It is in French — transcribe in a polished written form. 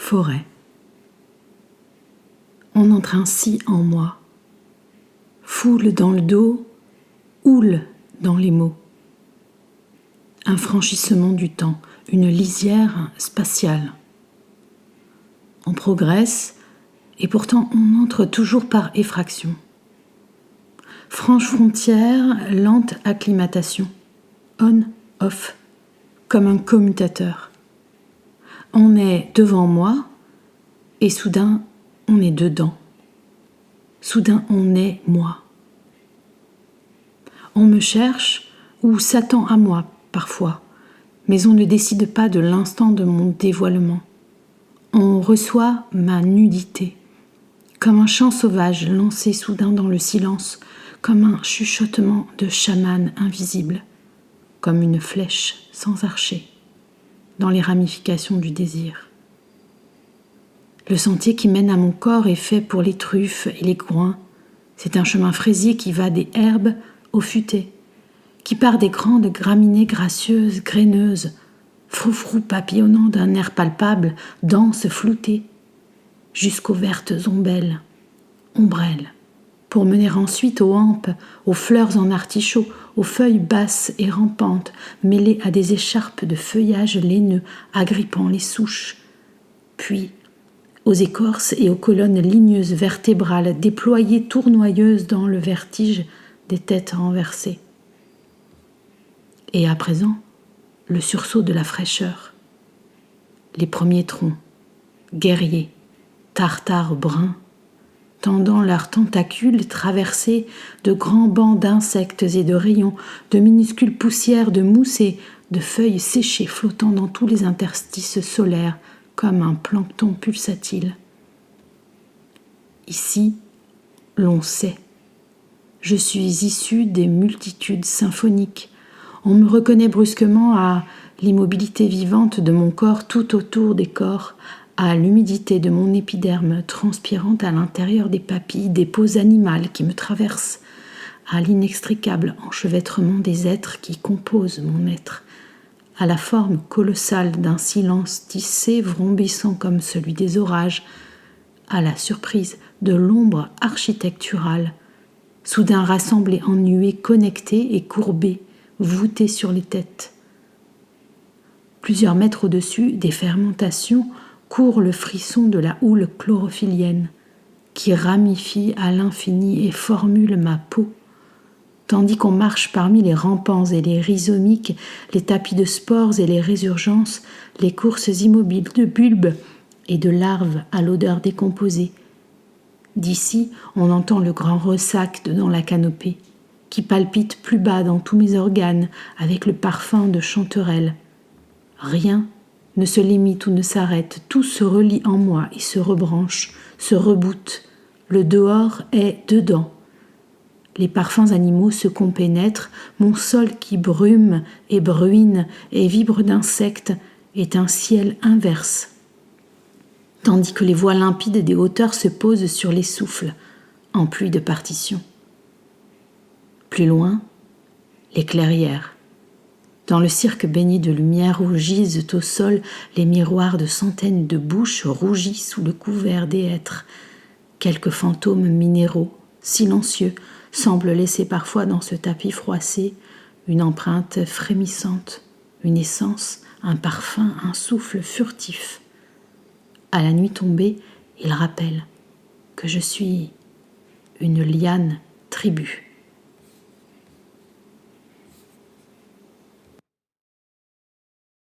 Forêt. On entre ainsi en moi. Foule dans le dos, houle dans les mots. Un franchissement du temps, une lisière spatiale. On progresse et pourtant on entre toujours par effraction. Franche frontière, lente acclimatation. On, off, comme un commutateur. On est devant moi et soudain on est dedans. Soudain on est moi. On me cherche ou s'attend à moi parfois, mais on ne décide pas de l'instant de mon dévoilement. On reçoit ma nudité, comme un chant sauvage lancé soudain dans le silence, comme un chuchotement de chaman invisible, comme une flèche sans archer, dans les ramifications du désir. Le sentier qui mène à mon corps est fait pour les truffes et les groins. C'est un chemin fraisier qui va des herbes aux futaies, qui part des grandes graminées gracieuses, graineuses, froufrou papillonnant d'un air palpable, dense, flouté, jusqu'aux vertes ombrelles, pour mener ensuite aux hampes, aux fleurs en artichaut, aux feuilles basses et rampantes, mêlées à des écharpes de feuillage laineux, agrippant les souches, puis aux écorces et aux colonnes ligneuses vertébrales, déployées tournoyeuses dans le vertige des têtes renversées. Et à présent, le sursaut de la fraîcheur. Les premiers troncs, guerriers, tartares bruns, tendant leurs tentacules traversés de grands bancs d'insectes et de rayons, de minuscules poussières, de mousse et de feuilles séchées flottant dans tous les interstices solaires comme un plancton pulsatile. Ici, l'on sait. Je suis issue des multitudes symphoniques. On me reconnaît brusquement à l'immobilité vivante de mon corps tout autour des corps, à l'humidité de mon épiderme transpirant à l'intérieur des papilles, des peaux animales qui me traversent, à l'inextricable enchevêtrement des êtres qui composent mon être, à la forme colossale d'un silence tissé vrombissant comme celui des orages, à la surprise de l'ombre architecturale, soudain rassemblée en nuées connectées et courbées, voûtées sur les têtes. Plusieurs mètres au-dessus des fermentations court le frisson de la houle chlorophyllienne qui ramifie à l'infini et formule ma peau, tandis qu'on marche parmi les rampants et les rhizomiques, les tapis de spores et les résurgences, les courses immobiles de bulbes et de larves à l'odeur décomposée. D'ici, on entend le grand ressac dans la canopée, qui palpite plus bas dans tous mes organes avec le parfum de chanterelle. Rien ne se limite ou ne s'arrête, tout se relie en moi et se rebranche, se reboot. Le dehors est dedans. Les parfums animaux se compénètrent, mon sol qui brume et bruine et vibre d'insectes est un ciel inverse, tandis que les voix limpides des hauteurs se posent sur les souffles, en pluie de partitions. Plus loin, les clairières. Dans le cirque baigné de lumière où gisent au sol les miroirs de centaines de bouches rougies sous le couvert des hêtres, quelques fantômes minéraux, silencieux, semblent laisser parfois dans ce tapis froissé une empreinte frémissante, une essence, un parfum, un souffle furtif. À la nuit tombée, il rappelle que je suis une liane tribu.